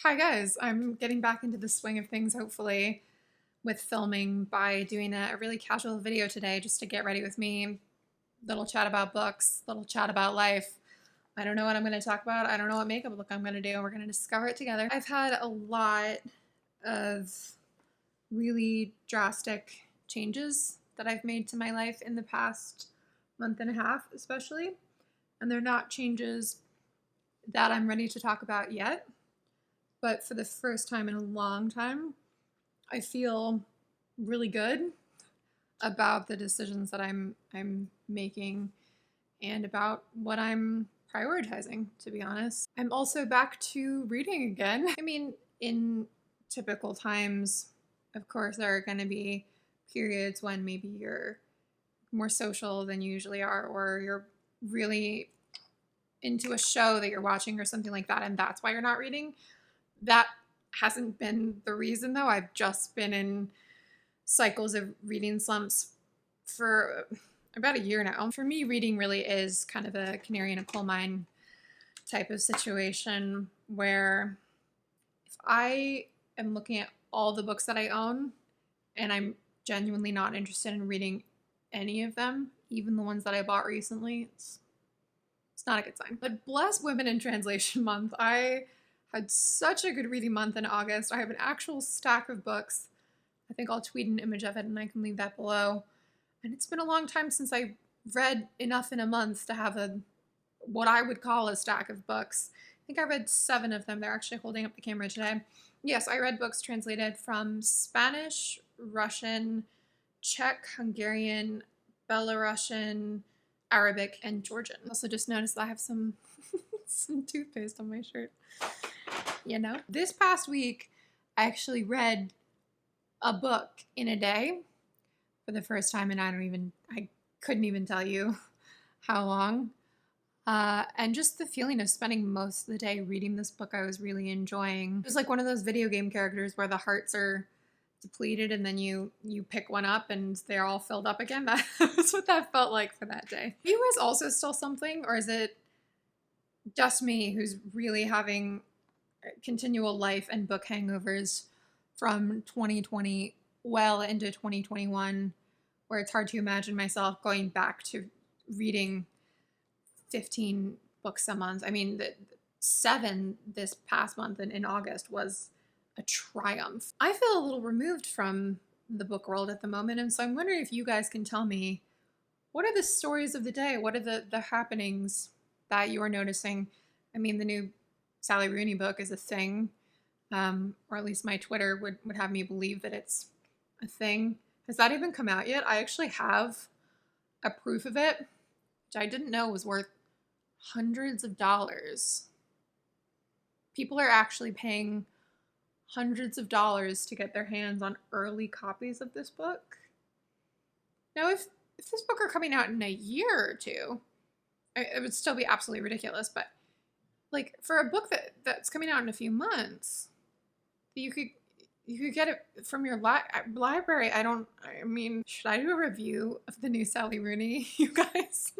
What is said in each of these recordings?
Hi guys, I'm getting back into the swing of things hopefully with filming by doing a really casual video today just to get ready with me. Little chat about books, little chat about life. I don't know what I'm going to talk about. I don't know what makeup look I'm going to do. We're going to discover it together. I've had a lot of really drastic changes that I've made to my life in the past month and a half especially, and they're not changes that I'm ready to talk about yet. But for the first time in a long time, I feel really good about the decisions that I'm making and about what I'm prioritizing, to be honest. I'm also back to reading again. I mean, in typical times, of course, there are going to be periods when maybe you're more social than you usually are, or you're really into a show that you're watching or something like that, and that's why you're not reading. That hasn't been the reason, though. I've just been in cycles of reading slumps for about a year now. For me, reading really is kind of a canary in a coal mine type of situation where if I am looking at all the books that I own and I'm genuinely not interested in reading any of them, even the ones that I bought recently, it's not a good sign. But bless Women in Translation Month. I had such a good reading month in August. I have an actual stack of books. I think I'll tweet an image of it and I can leave that below. And it's been a long time since I read enough in a month to have what I would call a stack of books. I think I read 7 of them. They're actually holding up the camera today. Yes, I read books translated from Spanish, Russian, Czech, Hungarian, Belarusian, Arabic, and Georgian. Also just noticed that I have some toothpaste on my shirt. This past week, I actually read a book in a day for the first time, and I couldn't even tell you how long. And just the feeling of spending most of the day reading this book I was really enjoying. It was like one of those video game characters where the hearts are depleted and then you pick one up and they're all filled up again. That's what that felt like for that day. Are you guys also still something, or is it just me who's really having continual life and book hangovers from 2020 well into 2021, where it's hard to imagine myself going back to reading 15 books a month. I mean, the 7 this past month in August was a triumph. I feel a little removed from the book world at the moment, and so I'm wondering if you guys can tell me, what are the stories of the day? What are the happenings that you are noticing? I mean, the new Sally Rooney book is a thing, or at least my Twitter would have me believe that it's a thing. Has that even come out yet? I actually have a proof of it, which I didn't know was worth hundreds of dollars. People are actually paying hundreds of dollars to get their hands on early copies of this book. Now, if this book were coming out in a year or two, it would still be absolutely ridiculous, but like for a book that's coming out in a few months, you could get it from your library. I mean, should I do a review of the new Sally Rooney, you guys?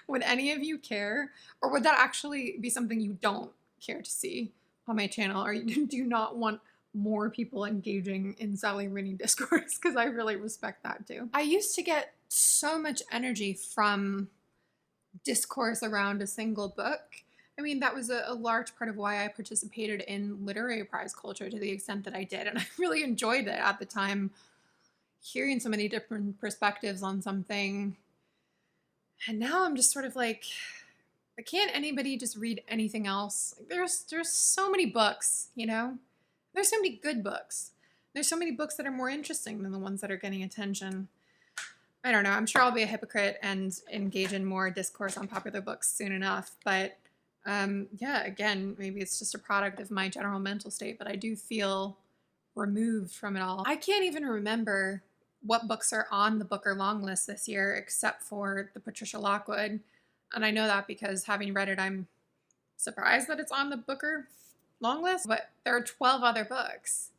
Would any of you care? Or would that actually be something you don't care to see on my channel? Or do you not want more people engaging in Sally Rooney discourse? Because I really respect that too. I used to get so much energy from discourse around a single book. I mean, that was a large part of why I participated in literary prize culture to the extent that I did. And I really enjoyed it at the time, hearing so many different perspectives on something. And now I'm just sort of like, can't anybody just read anything else? Like, there's so many books, There's so many good books. There's so many books that are more interesting than the ones that are getting attention. I don't know. I'm sure I'll be a hypocrite and engage in more discourse on popular books soon enough. But yeah, again, maybe it's just a product of my general mental state, but I do feel removed from it all. I can't even remember what books are on the Booker long list this year, except for the Patricia Lockwood. And I know that because having read it, I'm surprised that it's on the Booker long list, but there are 12 other books.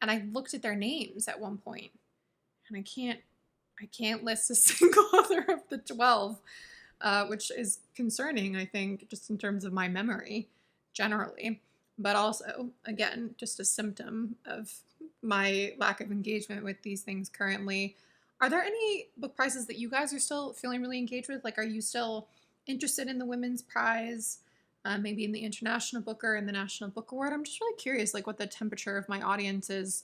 And I looked at their names at one point, and I can't list a single other of the 12, which is concerning, I think, just in terms of my memory generally. but also, again, just a symptom of my lack of engagement with these things currently. Are there any book prizes that you guys are still feeling really engaged with? Like, are you still interested in the Women's Prize, maybe in the International Booker and the National Book Award? I'm just really curious, like, what the temperature of my audience is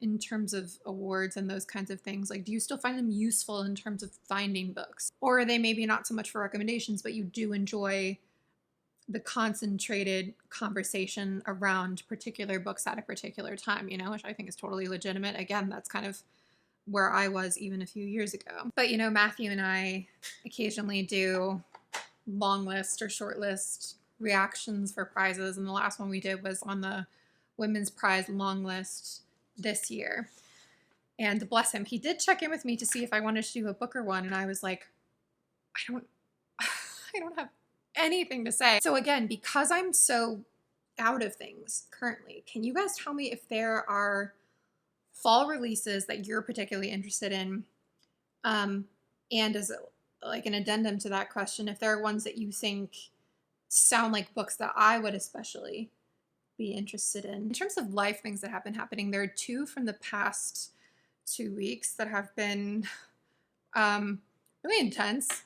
in terms of awards and those kinds of things. Like, do you still find them useful in terms of finding books? Or are they maybe not so much for recommendations, but you do enjoy the concentrated conversation around particular books at a particular time, you know, which I think is totally legitimate. Again, that's kind of where I was even a few years ago. But, you know, Matthew and I occasionally do long list or short list reactions for prizes. And the last one we did was on the Women's Prize long list this year. And bless him, he did check in with me to see if I wanted to do a Booker one. And I was like, I don't have anything to say. So again, because I'm so out of things currently, can you guys tell me if there are fall releases that you're particularly interested in? And as like an addendum to that question, if there are ones that you think sound like books that I would especially be interested in. In terms of life things that have been happening, there are two from the past 2 weeks that have been really intense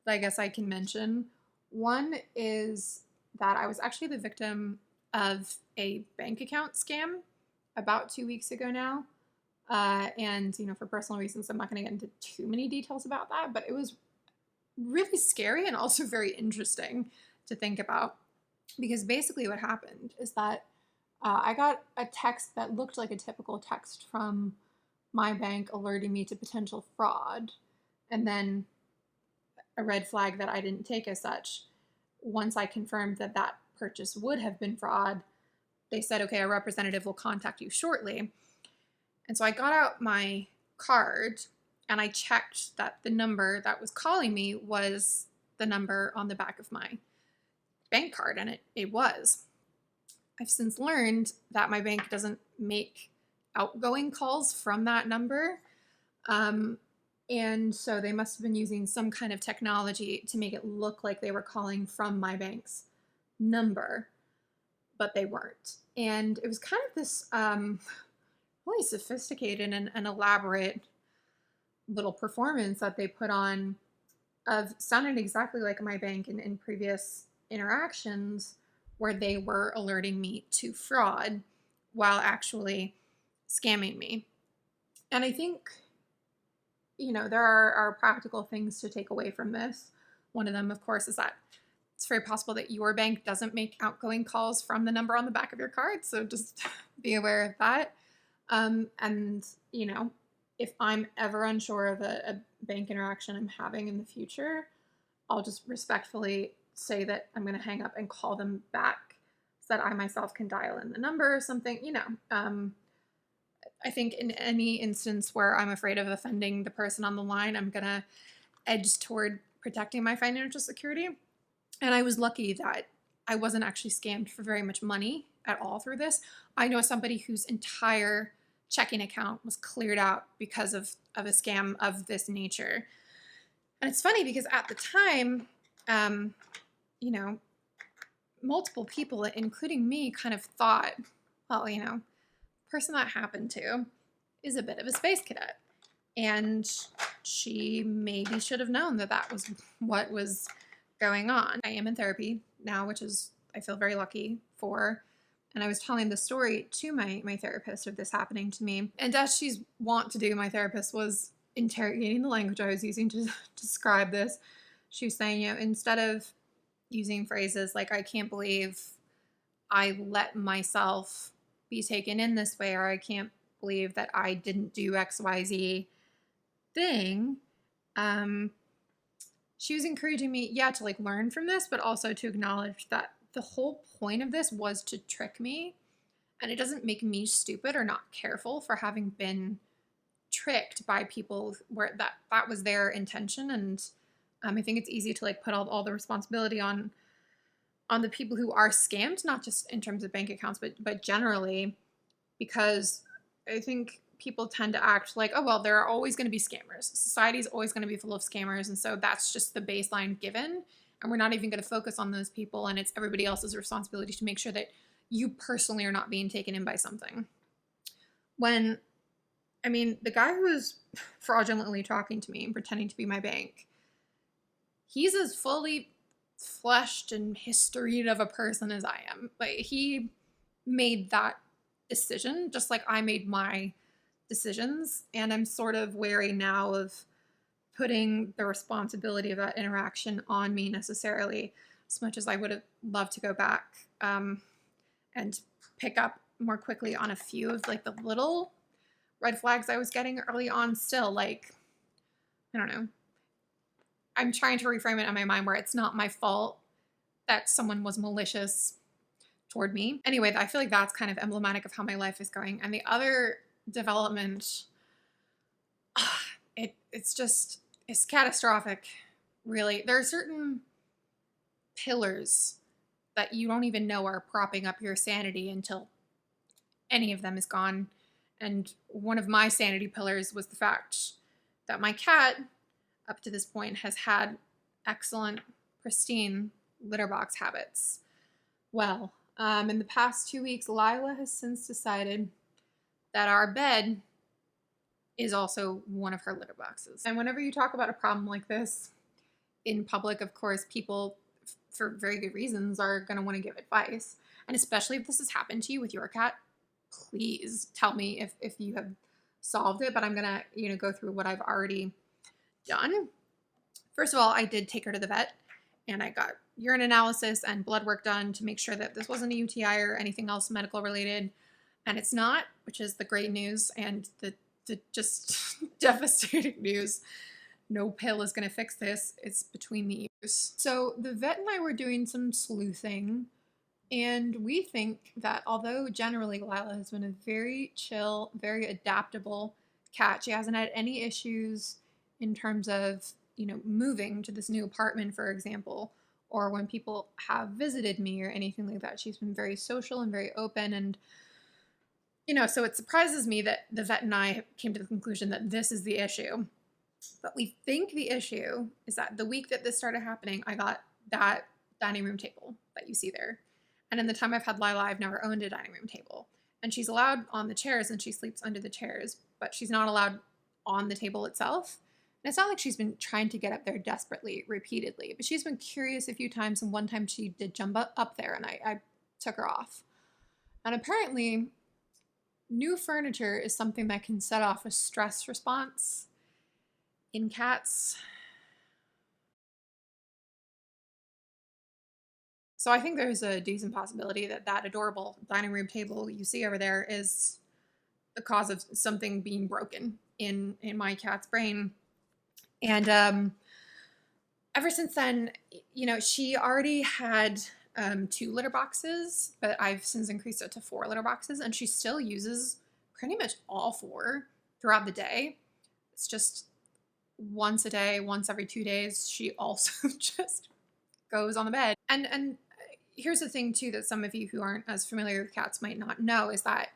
that I guess I can mention. One is that I was actually the victim of a bank account scam about 2 weeks ago now. And, you know, for personal reasons, I'm not going to get into too many details about that, but it was really scary and also very interesting to think about, because basically what happened is that I got a text that looked like a typical text from my bank alerting me to potential fraud, and then a red flag that I didn't take as such. Once I confirmed that that purchase would have been fraud, they said, okay, a representative will contact you shortly. And so I got out my card and I checked that the number that was calling me was the number on the back of my bank card, and it was. I've since learned that my bank doesn't make outgoing calls from that number. And so they must have been using some kind of technology to make it look like they were calling from my bank's number, but they weren't. And it was kind of this really sophisticated and elaborate little performance that they put on of sounded exactly like my bank in previous interactions, where they were alerting me to fraud while actually scamming me. And I think, you know, there are practical things to take away from this. One of them, of course, is that it's very possible that your bank doesn't make outgoing calls from the number on the back of your card. So just be aware of that. And, you know, if I'm ever unsure of a bank interaction I'm having in the future, I'll just respectfully say that I'm going to hang up and call them back so that I myself can dial in the number or something, you know. I think in any instance where I'm afraid of offending the person on the line, I'm going to edge toward protecting my financial security. And I was lucky that I wasn't actually scammed for very much money at all through this. I know somebody whose entire checking account was cleared out because of a scam of this nature. And it's funny because at the time, you know, multiple people, including me, kind of thought, well, you know, the person that happened to is a bit of a space cadet. And she maybe should have known that that was what was going on. I am in therapy now, which is, I feel very lucky for. And I was telling the story to my therapist of this happening to me. And as she's wont to do, my therapist was interrogating the language I was using to describe this. She was saying, you know, instead of using phrases like, I can't believe I let myself be taken in this way, or I can't believe that I didn't do XYZ thing, she was encouraging me, yeah, to like learn from this, but also to acknowledge that the whole point of this was to trick me. And it doesn't make me stupid or not careful for having been tricked by people where that was their intention. And I think it's easy to like put all the responsibility on the people who are scammed, not just in terms of bank accounts, but generally, because I think people tend to act like, oh, well, there are always going to be scammers. Society is always going to be full of scammers. And so that's just the baseline given. And we're not even going to focus on those people. And it's everybody else's responsibility to make sure that you personally are not being taken in by something. When, I mean, the guy who was fraudulently talking to me and pretending to be my bank, he's as fully fleshed and historied of a person as I am. Like, he made that decision just like I made my decisions, and I'm sort of wary now of putting the responsibility of that interaction on me necessarily, as much as I would have loved to go back and pick up more quickly on a few of like the little red flags I was getting early on. Still, like, I don't know, I'm trying to reframe it in my mind where it's not my fault that someone was malicious toward me. Anyway, I feel like that's kind of emblematic of how my life is going. And the other development, it's catastrophic, really. There are certain pillars that you don't even know are propping up your sanity until any of them is gone. And one of my sanity pillars was the fact that my cat, up to this point, has had excellent, pristine litter box habits. Well, in the past 2 weeks, Lila has since decided that our bed is also one of her litter boxes. And whenever you talk about a problem like this in public, of course, people, for very good reasons, are going to want to give advice. And especially if this has happened to you with your cat, please tell me if you have solved it. But I'm going to, go through what I've already done. First of all, I did take her to the vet, and I got urine analysis and blood work done to make sure that this wasn't a UTI or anything else medical related. And it's not, which is the great news and the just devastating news. No pill is going to fix this. It's between the ears. So the vet and I were doing some sleuthing, and we think that although generally Lila has been a very chill, very adaptable cat, she hasn't had any issues in terms of, moving to this new apartment, for example, or when people have visited me or anything like that. She's been very social and very open, and so it surprises me that the vet and I came to the conclusion that this is the issue. But we think the issue is that the week that this started happening, I got that dining room table that you see there. And in the time I've had Lila, I've never owned a dining room table. And she's allowed on the chairs and she sleeps under the chairs, but she's not allowed on the table itself. And it's not like she's been trying to get up there desperately, repeatedly, but she's been curious a few times. And one time she did jump up there, and I took her off. And apparently, new furniture is something that can set off a stress response in cats. So I think there's a decent possibility that that adorable dining room table you see over there is the cause of something being broken in my cat's brain. And ever since then, she already had 2 litter boxes, but I've since increased it to 4 litter boxes, and she still uses pretty much all 4 throughout the day. It's just once a day, once every 2 days, she also just goes on the bed. And here's the thing too that some of you who aren't as familiar with cats might not know is that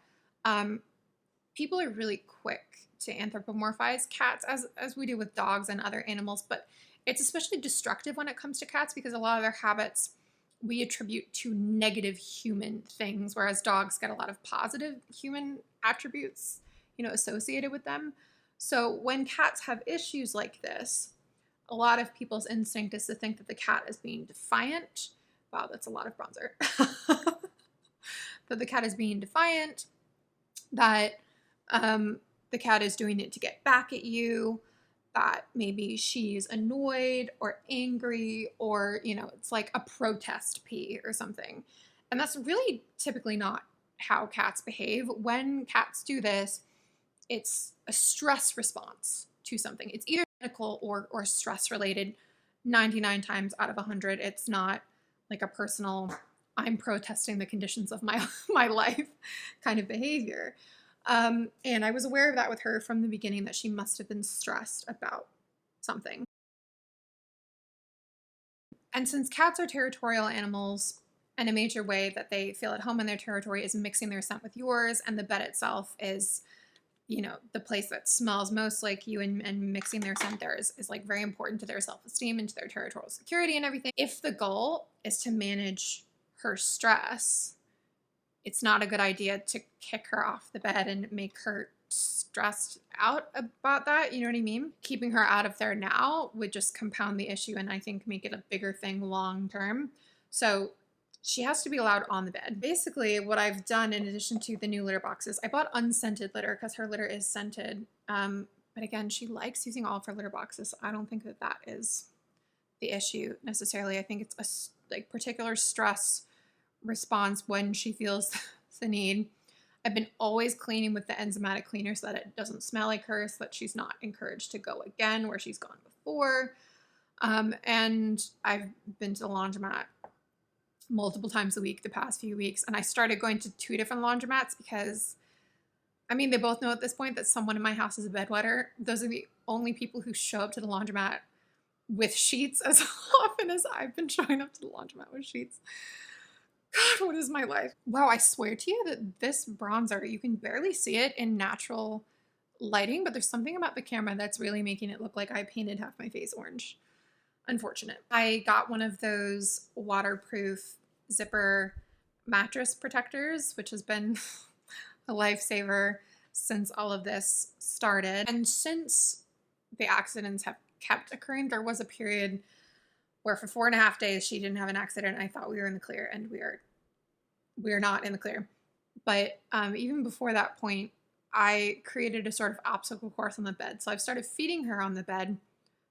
people are really quick to anthropomorphize cats as we do with dogs and other animals, but it's especially destructive when it comes to cats because a lot of their habits we attribute to negative human things, whereas dogs get a lot of positive human attributes, associated with them. So when cats have issues like this, a lot of people's instinct is to think that the cat is being defiant. Wow, that's a lot of bronzer. That the cat is being defiant, that the cat is doing it to get back at you, that maybe she's annoyed or angry, or, it's like a protest pee or something. And that's really typically not how cats behave. When cats do this, it's a stress response to something. It's either medical or stress related. 99 times out of 100, it's not like a personal, I'm protesting the conditions of my life kind of behavior. And I was aware of that with her from the beginning, that she must have been stressed about something. And since cats are territorial animals, and a major way that they feel at home in their territory is mixing their scent with yours, and the bed itself is, the place that smells most like you, and mixing their scent there is like very important to their self-esteem and to their territorial security and everything. If the goal is to manage her stress, it's not a good idea to kick her off the bed and make her stressed out about that. You know what I mean? Keeping her out of there now would just compound the issue and I think make it a bigger thing long term. So she has to be allowed on the bed. Basically, what I've done in addition to the new litter boxes, I bought unscented litter because her litter is scented. But again, she likes using all of her litter boxes. So I don't think that that is the issue necessarily. I think it's a like particular stress response when she feels the need. I've been always cleaning with the enzymatic cleaner so that it doesn't smell like her, so that she's not encouraged to go again where she's gone before. And I've been to the laundromat multiple times a week the past few weeks. And I started going to 2 different laundromats because, I mean, they both know at this point that someone in my house is a bedwetter. Those are the only people who show up to the laundromat with sheets as often as I've been showing up to the laundromat with sheets. God, what is my life? Wow, I swear to you that this bronzer, you can barely see it in natural lighting, but there's something about the camera that's really making it look like I painted half my face orange. Unfortunate. I got one of those waterproof zipper mattress protectors, which has been a lifesaver since all of this started. And since the accidents have kept occurring, there was a period where for 4.5 days she didn't have an accident. I thought we were in the clear, and we are not in the clear. But even before that point, I created a sort of obstacle course on the bed. So I've started feeding her on the bed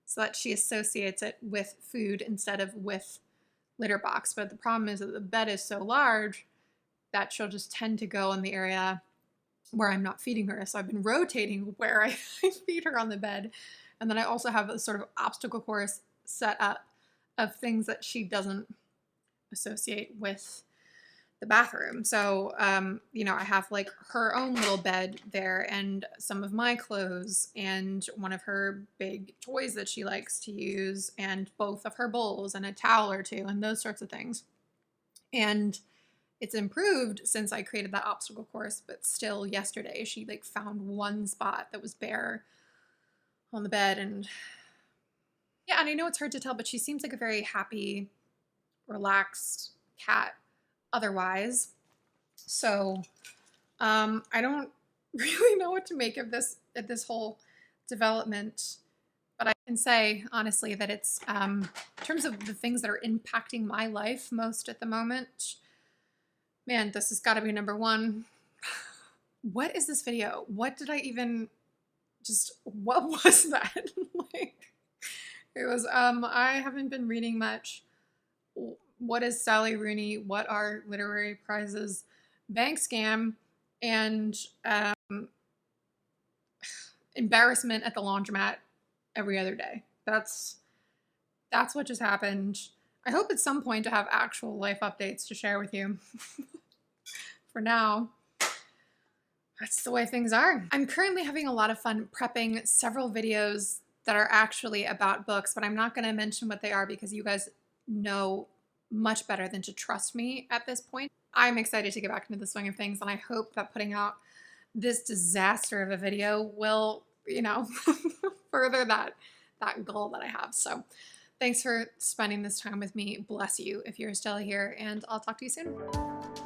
so that she associates it with food instead of with litter box. But the problem is that the bed is so large that she'll just tend to go in the area where I'm not feeding her. So I've been rotating where I feed her on the bed. And then I also have a sort of obstacle course set up of things that she doesn't associate with the bathroom. So, you know, I have like her own little bed there and some of my clothes and one of her big toys that she likes to use and both of her bowls and a towel or two and those sorts of things. And it's improved since I created that obstacle course, but still yesterday she like found one spot that was bare on the bed. And yeah, and I know it's hard to tell, but she seems like a very happy, relaxed cat otherwise. So I don't really know what to make of this whole development, but I can say honestly that it's in terms of the things that are impacting my life most at the moment, man, this has got to be number one. What is this video? What did I even what was that? Like, it was I haven't been reading much. What is Sally Rooney? What are literary prizes? Bank scam and embarrassment at the laundromat every other day. That's what just happened. I hope at some point to have actual life updates to share with you. For now, that's the way things are. I'm currently having a lot of fun prepping several videos that are actually about books, but I'm not going to mention what they are because you guys know much better than to trust me at this point. I'm excited to get back into the swing of things, and I hope that putting out this disaster of a video will, you know, further that goal that I have. So thanks for spending this time with me. Bless you if you're still here, and I'll talk to you soon.